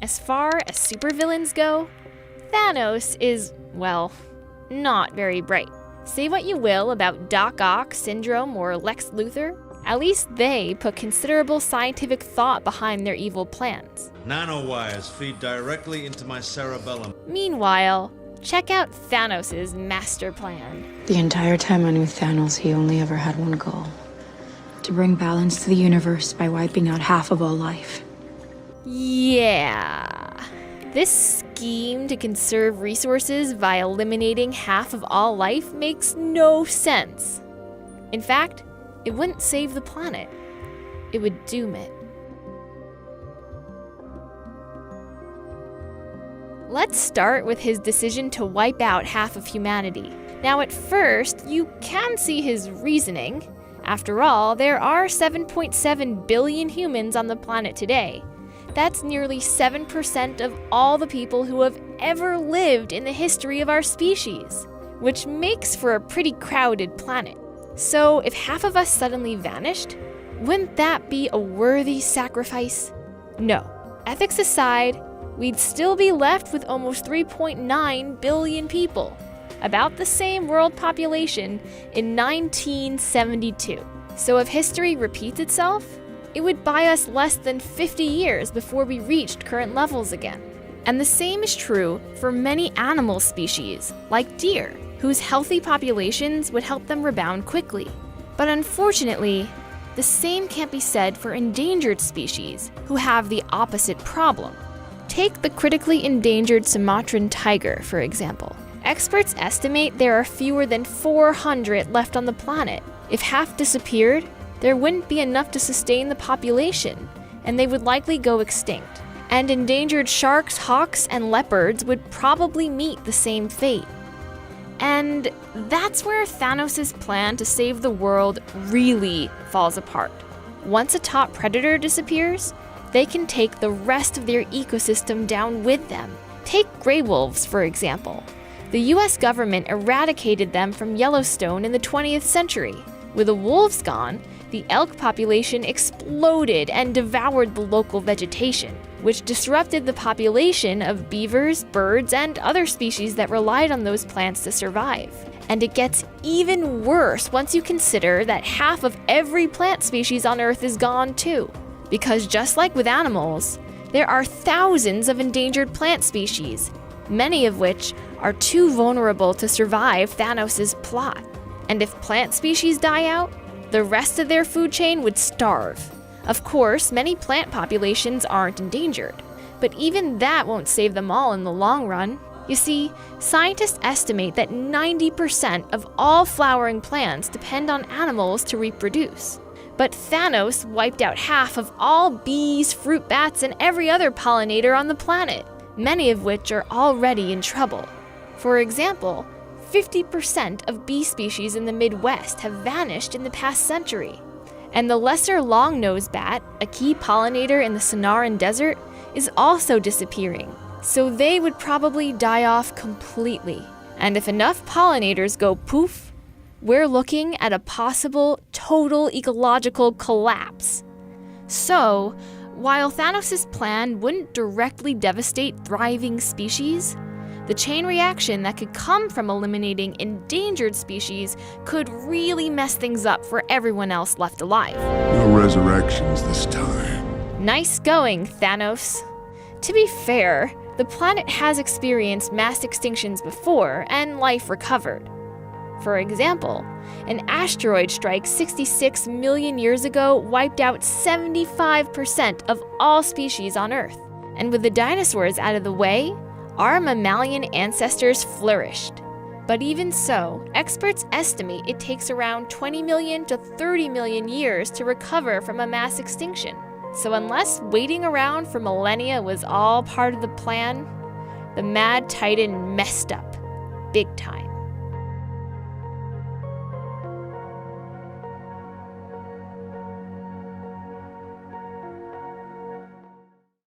As far as supervillains go, Thanos is, well, not very bright. Say what you will about Doc Ock Syndrome or Lex Luthor, at least they put considerable scientific thought behind their evil plans. Nanowires feed directly into my cerebellum. Meanwhile, check out Thanos' master plan. The entire time I knew Thanos, he only ever had one goal: to bring balance to the universe by wiping out half of all life. Yeah. This scheme to conserve resources by eliminating half of all life makes no sense. In fact, it wouldn't save the planet. It would doom it. Let's start with his decision to wipe out half of humanity. Now, at first, you can see his reasoning. After all, there are 7.7 billion humans on the planet today. That's nearly 7% of all the people who have ever lived in the history of our species, which makes for a pretty crowded planet. So if half of us suddenly vanished, wouldn't that be a worthy sacrifice? No. Ethics aside, we'd still be left with almost 3.9 billion people, about the same world population in 1972. So if history repeats itself, it would buy us less than 50 years before we reached current levels again. And the same is true for many animal species, like deer, whose healthy populations would help them rebound quickly. But unfortunately, the same can't be said for endangered species, who have the opposite problem. Take the critically endangered Sumatran tiger, for example. Experts estimate there are fewer than 400 left on the planet. If half disappeared, there wouldn't be enough to sustain the population, and they would likely go extinct. And endangered sharks, hawks, and leopards would probably meet the same fate. And that's where Thanos' plan to save the world really falls apart. Once a top predator disappears, they can take the rest of their ecosystem down with them. Take gray wolves, for example. The US government eradicated them from Yellowstone in the 20th century. With the wolves gone, the elk population exploded and devoured the local vegetation, which disrupted the population of beavers, birds, and other species that relied on those plants to survive. And it gets even worse once you consider that half of every plant species on Earth is gone too. Because just like with animals, there are thousands of endangered plant species, many of which are too vulnerable to survive Thanos' plot. And if plant species die out, the rest of their food chain would starve. Of course, many plant populations aren't endangered, but even that won't save them all in the long run. You see, scientists estimate that 90% of all flowering plants depend on animals to reproduce. But Thanos wiped out half of all bees, fruit bats, and every other pollinator on the planet, many of which are already in trouble. For example, 50% of bee species in the Midwest have vanished in the past century. And the lesser long-nosed bat, a key pollinator in the Sonoran Desert, is also disappearing. So they would probably die off completely. And if enough pollinators go poof, we're looking at a possible total ecological collapse. So, while Thanos' plan wouldn't directly devastate thriving species, the chain reaction that could come from eliminating endangered species could really mess things up for everyone else left alive. No resurrections this time. Nice going, Thanos. To be fair, the planet has experienced mass extinctions before, and life recovered. For example, an asteroid strike 66 million years ago wiped out 75% of all species on Earth. And with the dinosaurs out of the way, our mammalian ancestors flourished. But even so, experts estimate it takes around 20 million to 30 million years to recover from a mass extinction. So unless waiting around for millennia was all part of the plan, the Mad Titan messed up, big time.